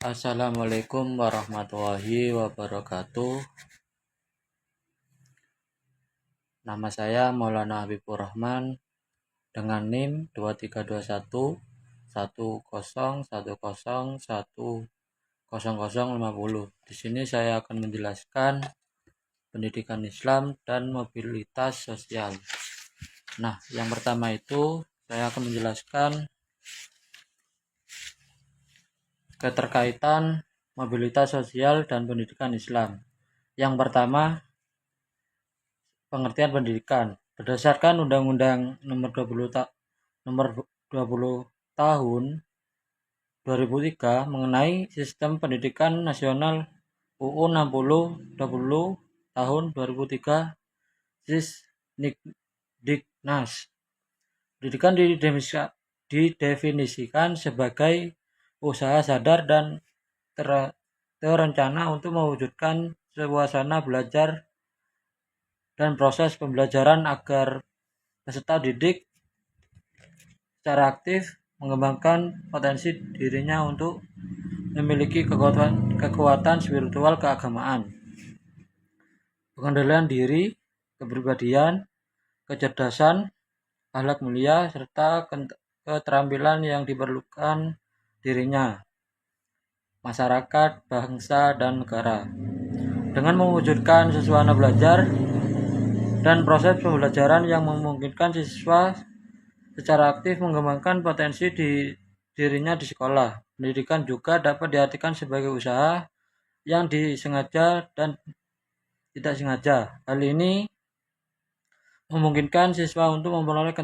Assalamualaikum warahmatullahi wabarakatuh. Nama saya Maulana Habibur Rahman dengan NIM 2321 10101050. Di sini saya akan menjelaskan pendidikan Islam dan mobilitas sosial. Nah, yang pertama itu saya akan menjelaskan keterkaitan mobilitas sosial dan pendidikan Islam. Yang pertama, pengertian pendidikan. Berdasarkan Undang-Undang Nomor 20 Tahun 2003 mengenai Sistem Pendidikan Nasional UU 60/20 Tahun 2003 Sisdiknas. Pendidikan didefinisikan sebagai usaha sadar dan terencana untuk mewujudkan suasana belajar dan proses pembelajaran agar peserta didik secara aktif mengembangkan potensi dirinya untuk memiliki kekuatan spiritual keagamaan, pengendalian diri, kepribadian, kecerdasan, akhlak mulia, serta keterampilan yang diperlukan dirinya, masyarakat, bangsa, dan negara. Dengan mewujudkan suasana belajar dan proses pembelajaran yang memungkinkan siswa secara aktif mengembangkan potensi dirinya di sekolah. Pendidikan juga dapat diartikan sebagai usaha yang disengaja dan tidak sengaja. Hal ini memungkinkan siswa untuk memperoleh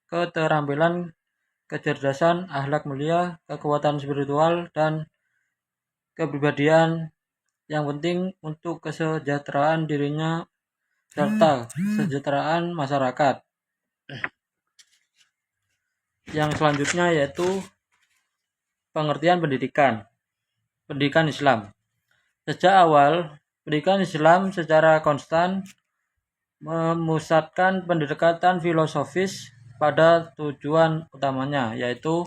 keterampilan, kecerdasan, akhlak mulia, kekuatan spiritual, dan kepribadian yang penting untuk kesejahteraan dirinya serta kesejahteraan masyarakat. Yang selanjutnya yaitu pengertian pendidikan Islam. Sejak awal, pendidikan Islam secara konstan memusatkan pendekatan filosofis pada tujuan utamanya, yaitu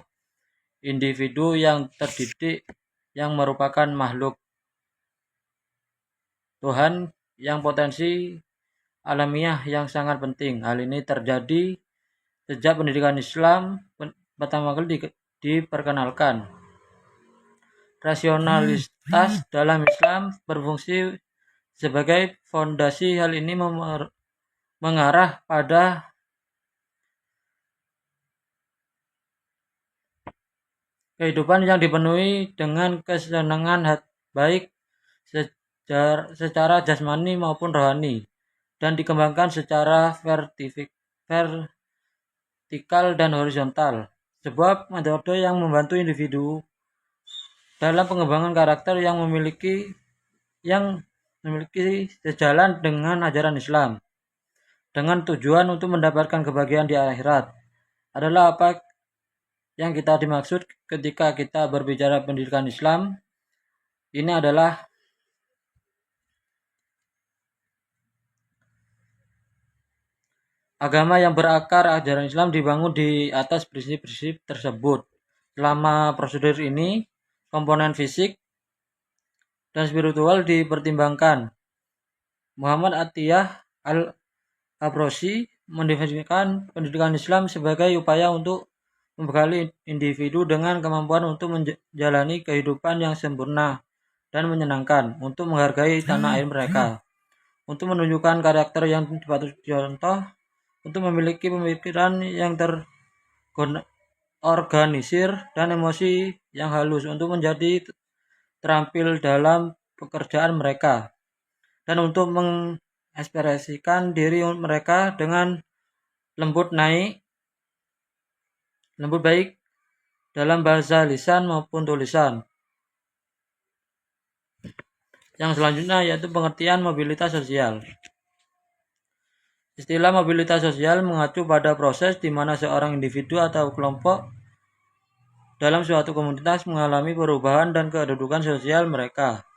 individu yang terdidik yang merupakan makhluk Tuhan yang potensi alamiah yang sangat penting. Hal ini terjadi sejak pendidikan Islam pertama kali diperkenalkan. Rasionalitas dalam Islam berfungsi sebagai fondasi. Hal ini mengarah pada kehidupan yang dipenuhi dengan kesenangan baik secara jasmani maupun rohani, dan dikembangkan secara vertikal dan horizontal. Sebuah metode yang membantu individu dalam pengembangan karakter yang memiliki sejalan dengan ajaran Islam, dengan tujuan untuk mendapatkan kebahagiaan di akhirat. Adalah apa yang kita dimaksud ketika kita berbicara pendidikan Islam. Ini adalah agama yang berakar ajaran Islam dibangun di atas prinsip-prinsip tersebut. Selama prosedur ini, komponen fisik dan spiritual dipertimbangkan. Muhammad Atiyah Al-Abrosy mendefinisikan pendidikan Islam sebagai upaya untuk membekali individu dengan kemampuan untuk menjalani kehidupan yang sempurna dan menyenangkan, untuk menghargai tanah air mereka, untuk menunjukkan karakter yang patut dicontoh, untuk memiliki pemikiran yang terorganisir dan emosi yang halus, untuk menjadi terampil dalam pekerjaan mereka, dan untuk mengekspresikan diri mereka dengan lembut baik dalam bahasa lisan maupun tulisan. Yang selanjutnya yaitu pengertian mobilitas sosial. Istilah mobilitas sosial mengacu pada proses di mana seorang individu atau kelompok dalam suatu komunitas mengalami perubahan dan kedudukan sosial mereka.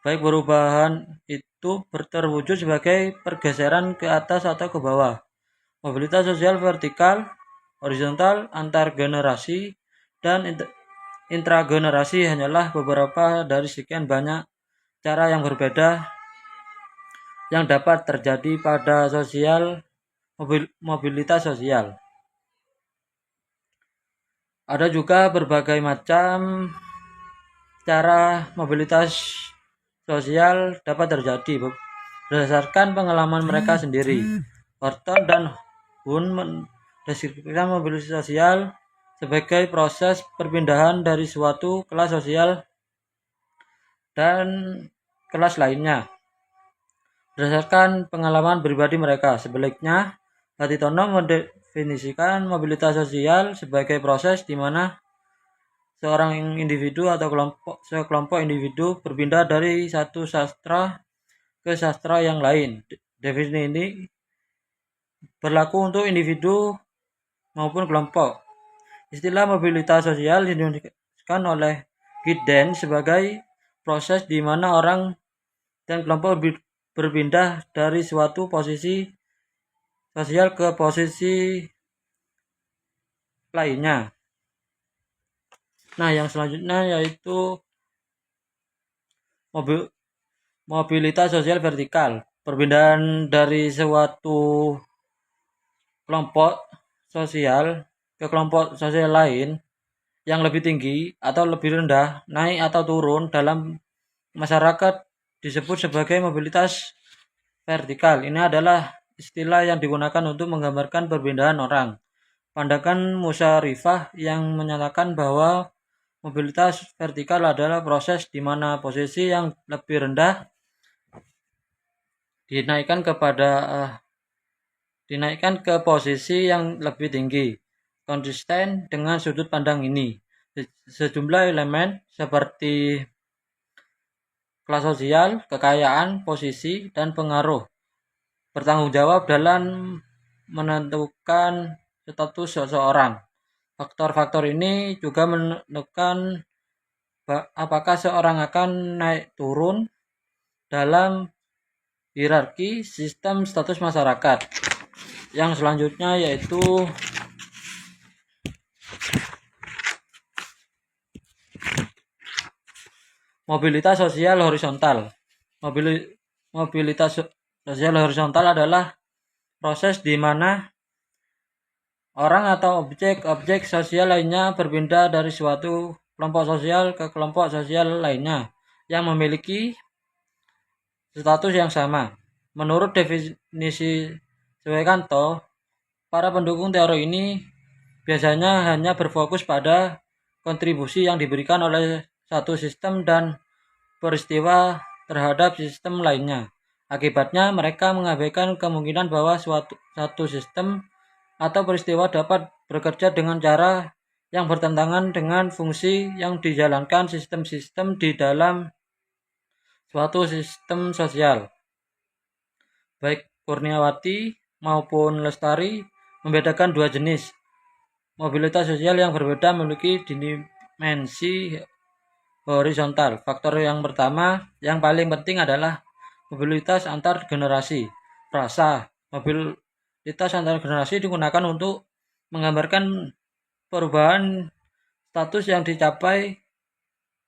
Baik perubahan itu terwujud sebagai pergeseran ke atas atau ke bawah. Mobilitas sosial vertikal, horizontal, antar generasi, dan intragenerasi hanyalah beberapa dari sekian banyak cara yang berbeda yang dapat terjadi pada mobilitas sosial. Ada juga berbagai macam cara mobilitas sosial dapat terjadi berdasarkan pengalaman mereka sendiri. Horton dan Hun mendeskripsikan mobilitas sosial sebagai proses perpindahan dari suatu kelas sosial dan kelas lainnya berdasarkan pengalaman pribadi mereka. Sebaliknya, Latitono mendefinisikan mobilitas sosial sebagai proses di mana seorang individu atau sekelompok individu berpindah dari satu sastra ke sastra yang lain. Definisi ini berlaku untuk individu maupun kelompok. Istilah mobilitas sosial didefinisikan oleh Giddens sebagai proses di mana orang dan kelompok berpindah dari suatu posisi sosial ke posisi lainnya. Nah, yang selanjutnya yaitu mobilitas sosial vertikal. Perpindahan dari suatu kelompok sosial ke kelompok sosial lain yang lebih tinggi atau lebih rendah, naik atau turun dalam masyarakat disebut sebagai mobilitas vertikal. Ini adalah istilah yang digunakan untuk menggambarkan perpindahan orang. Pandangan Musyarifah yang menyatakan bahwa mobilitas vertikal adalah proses di mana posisi yang lebih rendah dinaikkan ke posisi yang lebih tinggi. Konsisten dengan sudut pandang ini, sejumlah elemen seperti kelas sosial, kekayaan, posisi, dan pengaruh bertanggung jawab dalam menentukan status seseorang. Faktor-faktor ini juga menentukan apakah seorang akan naik turun dalam hierarki sistem status masyarakat. Yang selanjutnya yaitu mobilitas sosial horizontal. Mobilitas sosial horizontal adalah proses di mana orang atau objek sosial lainnya berpindah dari suatu kelompok sosial ke kelompok sosial lainnya yang memiliki status yang sama. Menurut definisi Suekanto, para pendukung teori ini biasanya hanya berfokus pada kontribusi yang diberikan oleh satu sistem dan peristiwa terhadap sistem lainnya. Akibatnya, mereka mengabaikan kemungkinan bahwa satu sistem atau peristiwa dapat bekerja dengan cara yang bertentangan dengan fungsi yang dijalankan sistem-sistem di dalam suatu sistem sosial. Baik Kurniawati maupun Lestari membedakan dua jenis mobilitas sosial yang berbeda memiliki dimensi horizontal. Faktor yang pertama yang paling penting adalah mobilitas antar generasi. Frasa mobilitas antar generasi digunakan untuk menggambarkan perubahan status yang dicapai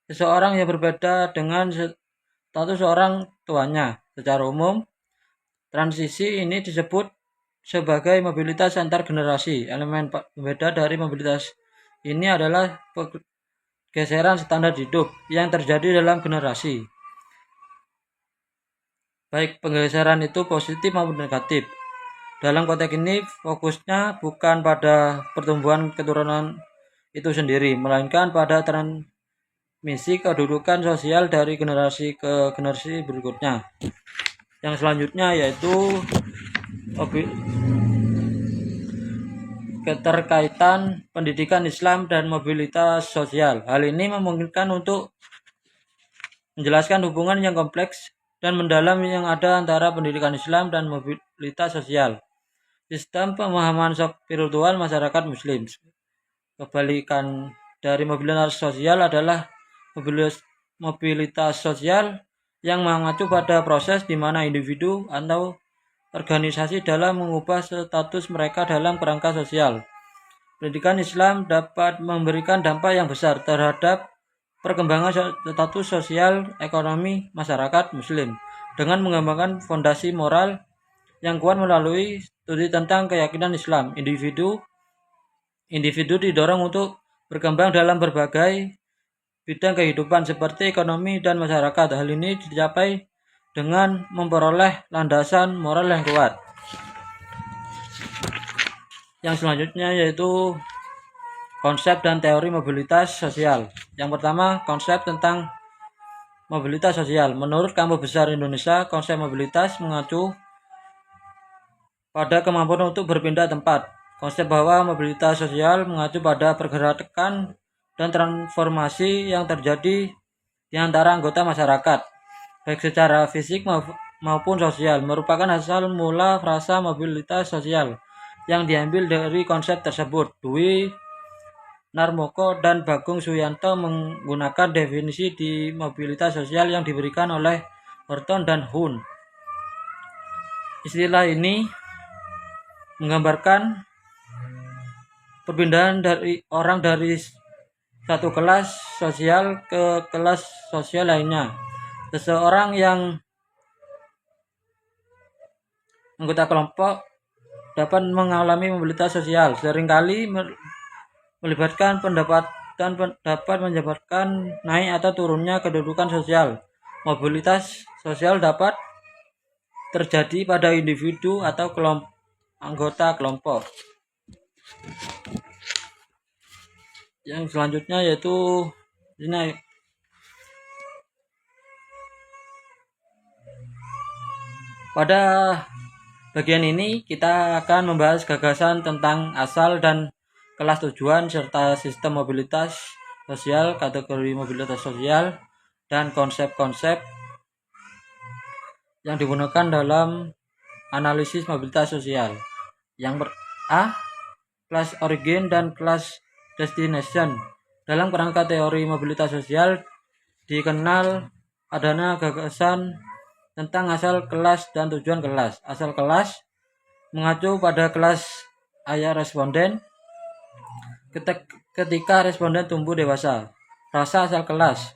seseorang yang berbeda dengan status orang tuanya. Secara umum, transisi ini disebut sebagai mobilitas antar generasi. Elemen pembeda dari mobilitas ini adalah pergeseran standar hidup yang terjadi dalam generasi. Baik pergeseran itu positif maupun negatif. Dalam konteks ini fokusnya bukan pada pertumbuhan keturunan itu sendiri, melainkan pada transmisi kedudukan sosial dari generasi ke generasi berikutnya. Yang selanjutnya yaitu keterkaitan pendidikan Islam dan mobilitas sosial. Hal ini memungkinkan untuk menjelaskan hubungan yang kompleks dan mendalam yang ada antara pendidikan Islam dan mobilitas sosial. Sistem pemahaman spiritual masyarakat Muslim. Kebalikan dari mobilitas sosial adalah mobilitas sosial yang mengacu pada proses di mana individu atau organisasi dalam mengubah status mereka dalam kerangka sosial. Pendidikan Islam dapat memberikan dampak yang besar terhadap perkembangan status sosial ekonomi masyarakat Muslim dengan mengembangkan fondasi moral yang kuat melalui studi tentang keyakinan Islam. Individu didorong untuk berkembang dalam berbagai bidang kehidupan seperti ekonomi dan masyarakat. Hal ini dicapai dengan memperoleh landasan moral yang kuat. Yang selanjutnya yaitu konsep dan teori mobilitas sosial. Yang pertama, konsep tentang mobilitas sosial. Menurut Kamus Besar Indonesia, konsep mobilitas mengacu pada kemampuan untuk berpindah tempat. Konsep bahwa mobilitas sosial mengacu pada pergerakan dan transformasi yang terjadi di antara anggota masyarakat, baik secara fisik maupun sosial, merupakan asal mula frasa mobilitas sosial yang diambil dari konsep tersebut. Dwi Narmoko dan Bagong Suyanto menggunakan definisi di mobilitas sosial yang diberikan oleh Horton dan Hun. Istilah ini menggambarkan perpindahan dari orang dari satu kelas sosial ke kelas sosial lainnya. Seseorang yang anggota kelompok dapat mengalami mobilitas sosial, seringkali melibatkan pendapatan dapat menyebabkan naik atau turunnya kedudukan sosial. Mobilitas sosial dapat terjadi pada individu atau anggota kelompok. Yang selanjutnya yaitu ini. Pada bagian ini kita akan membahas gagasan tentang asal dan kelas tujuan serta sistem mobilitas sosial, kategori mobilitas sosial, dan konsep-konsep yang digunakan dalam analisis mobilitas sosial. Yang A, kelas origin dan kelas destination. Dalam kerangka teori mobilitas sosial dikenal adanya gagasan tentang asal kelas dan tujuan kelas. Asal kelas mengacu pada kelas ayah responden ketika responden tumbuh dewasa. Rasa asal kelas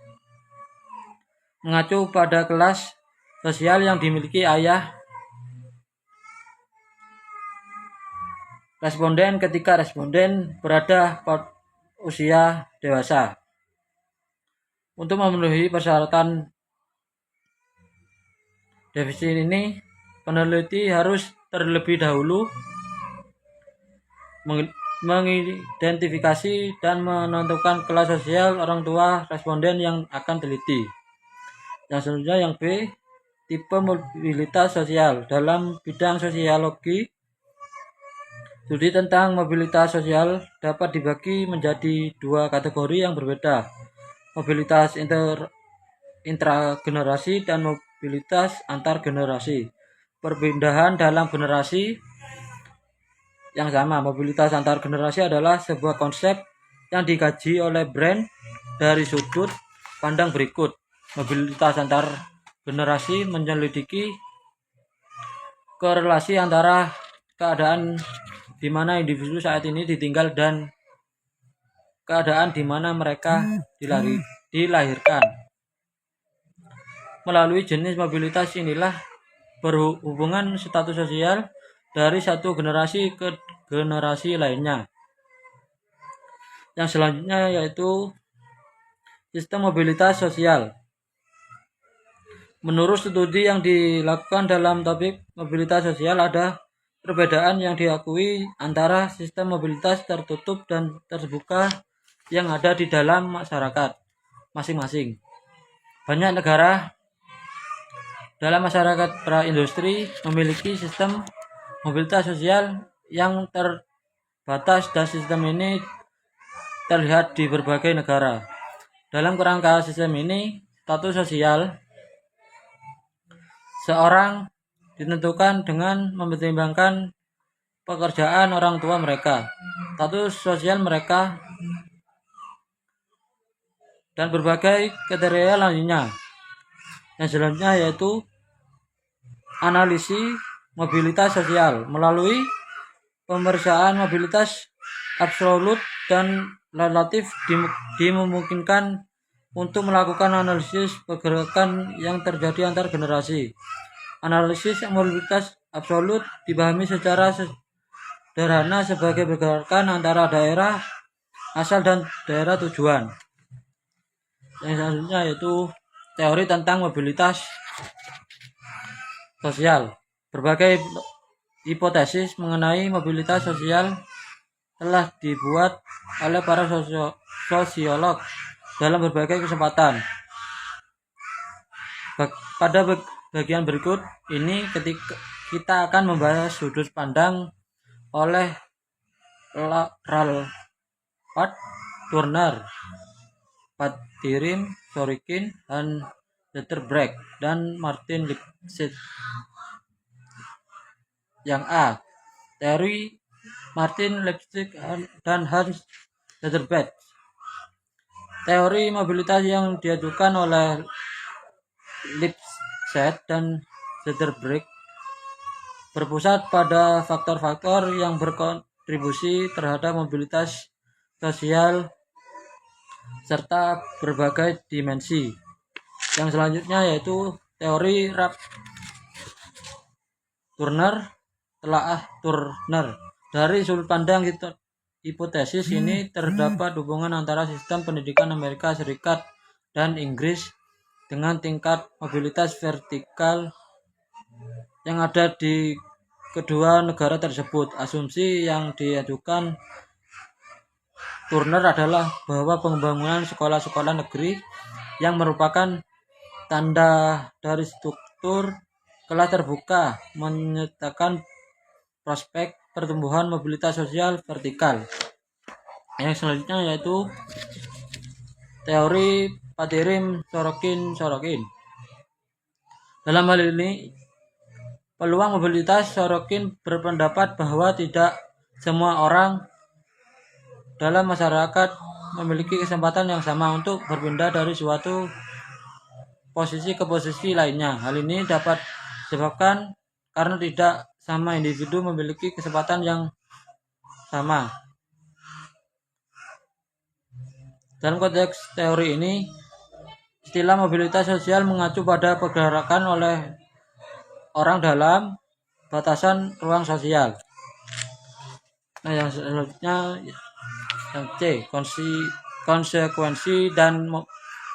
mengacu pada kelas sosial yang dimiliki ayah responden ketika responden berada pada usia dewasa. Untuk memenuhi persyaratan definisi ini, peneliti harus terlebih dahulu mengidentifikasi dan menentukan kelas sosial orang tua responden yang akan teliti. Yang selanjutnya yang B, tipe mobilitas sosial. Dalam bidang sosiologi, studi tentang mobilitas sosial dapat dibagi menjadi dua kategori yang berbeda. Mobilitas intragenerasi dan mobilitas antar generasi. Perpindahan dalam generasi yang sama. Mobilitas antar generasi adalah sebuah konsep yang dikaji oleh Brand dari sudut pandang berikut. Mobilitas antar generasi menyelidiki korelasi antara keadaan di mana individu saat ini ditinggal dan keadaan di mana mereka dilahirkan. Melalui jenis mobilitas inilah berhubungan status sosial dari satu generasi ke generasi lainnya. Yang selanjutnya yaitu sistem mobilitas sosial. Menurut studi yang dilakukan dalam topik mobilitas sosial, ada perbedaan yang diakui antara sistem mobilitas tertutup dan terbuka yang ada di dalam masyarakat masing-masing. Banyak negara dalam masyarakat pra-industri memiliki sistem mobilitas sosial yang terbatas dan sistem ini terlihat di berbagai negara. Dalam kerangka sistem ini, status sosial seorang ditentukan dengan mempertimbangkan pekerjaan orang tua mereka, status sosial mereka, dan berbagai kriteria lainnya. Yang selanjutnya yaitu analisis mobilitas sosial. Melalui pemeriksaan mobilitas absolut dan relatif dimungkinkan untuk melakukan analisis pergerakan yang terjadi antar generasi. Analisis mobilitas absolut dipahami secara sederhana sebagai pergerakan antara daerah asal dan daerah tujuan. Yang selanjutnya yaitu teori tentang mobilitas sosial. Berbagai hipotesis mengenai mobilitas sosial telah dibuat oleh para sosiolog dalam berbagai kesempatan. Pada bagian berikut ini kita akan membahas sudut pandang oleh Ralph Turner, Padirim, Sorokin, Hans Zetterberg, dan Martin Lipset. Yang A. Teori Martin Lipset dan Hans Zetterberg. Teori mobilitas yang diajukan oleh Lipset dan Zetterberg berpusat pada faktor-faktor yang berkontribusi terhadap mobilitas sosial serta berbagai dimensi. Yang selanjutnya yaitu teori Ralph Turner. Dari sudut pandang hipotesis ini terdapat hubungan antara sistem pendidikan Amerika Serikat dan Inggris dengan tingkat mobilitas vertikal yang ada di kedua negara tersebut. Asumsi yang diajukan Turner adalah bahwa pembangunan sekolah-sekolah negeri yang merupakan tanda dari struktur kelas terbuka menyatakan prospek pertumbuhan mobilitas sosial vertikal. Yang selanjutnya yaitu teori Padirim Sorokin. Dalam hal ini, peluang mobilitas Sorokin berpendapat bahwa tidak semua orang dalam masyarakat memiliki kesempatan yang sama untuk berpindah dari suatu posisi ke posisi lainnya. Hal ini dapat disebabkan karena tidak sama individu memiliki kesempatan yang sama. Dalam konteks teori ini, istilah mobilitas sosial mengacu pada pergerakan oleh orang dalam batasan ruang sosial. Nah, yang selanjutnya yang C, konsekuensi dan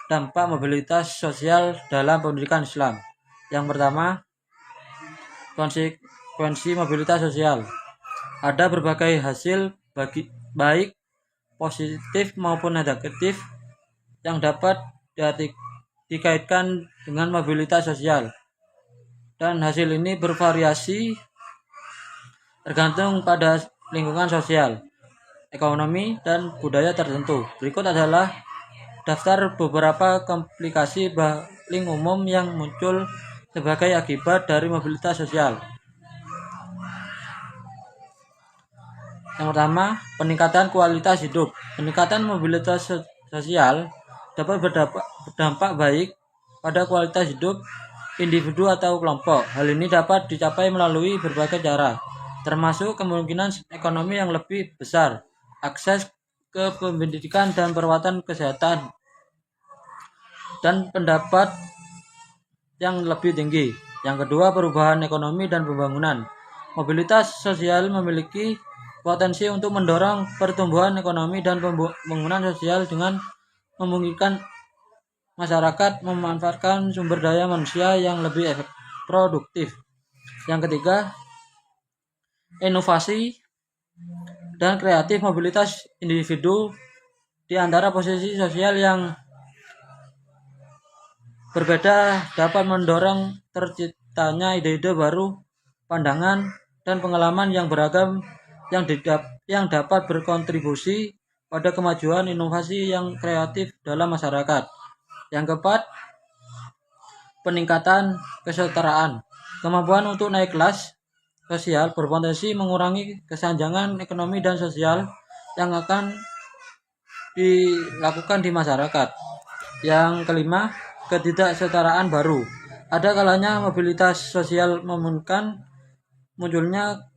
dampak mobilitas sosial dalam pendidikan Islam. Yang pertama, konsekuensi mobilitas sosial. Ada berbagai hasil baik positif maupun negatif yang dapat dikaitkan dengan mobilitas sosial. Dan hasil ini bervariasi tergantung pada lingkungan sosial, ekonomi, dan budaya tertentu. Berikut adalah daftar beberapa komplikasi paling umum yang muncul sebagai akibat dari mobilitas sosial. Yang pertama, peningkatan kualitas hidup. Peningkatan mobilitas sosial dapat berdampak baik pada kualitas hidup individu atau kelompok. Hal ini dapat dicapai melalui berbagai cara, termasuk kemungkinan ekonomi yang lebih besar, akses ke pendidikan dan perawatan kesehatan, dan pendapat yang lebih tinggi. Yang kedua, perubahan ekonomi dan pembangunan. Mobilitas sosial memiliki potensi untuk mendorong pertumbuhan ekonomi dan pembangunan sosial dengan memungkinkan masyarakat memanfaatkan sumber daya manusia yang lebih produktif. Yang ketiga, inovasi dan kreatif. Mobilitas individu di antara posisi sosial yang berbeda dapat mendorong terciptanya ide-ide baru, pandangan, dan pengalaman yang beragam yang dapat berkontribusi pada kemajuan inovasi yang kreatif dalam masyarakat. Yang keempat, peningkatan kesetaraan. Kemampuan untuk naik kelas sosial berpotensi mengurangi kesenjangan ekonomi dan sosial yang akan dilakukan di masyarakat. Yang kelima, ketidaksetaraan baru. Ada kalanya mobilitas sosial memungkinkan munculnya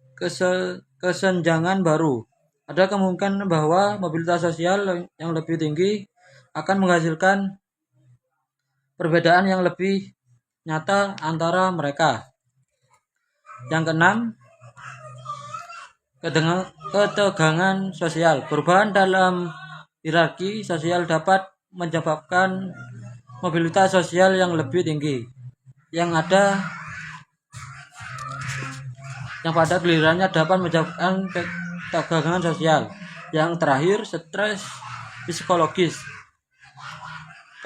kesenjangan baru, Ada kemungkinan bahwa mobilitas sosial yang lebih tinggi akan menghasilkan perbedaan yang lebih nyata antara mereka. Yang keenam, ketegangan sosial. Perubahan dalam hierarki sosial dapat menyebabkan mobilitas sosial yang lebih tinggi, yang pada gilirannya dapat menyebabkan ketegangan sosial. Yang terakhir, stres psikologis.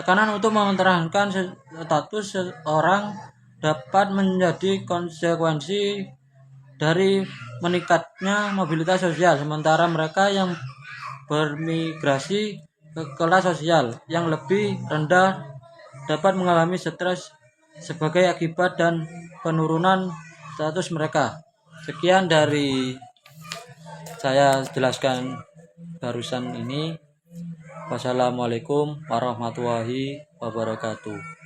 Tekanan untuk mempertahankan status seseorang dapat menjadi konsekuensi dari meningkatnya mobilitas sosial, sementara mereka yang bermigrasi ke kelas sosial yang lebih rendah dapat mengalami stres sebagai akibat dan penurunan status mereka. Sekian dari saya jelaskan barusan ini. Wassalamualaikum warahmatullahi wabarakatuh.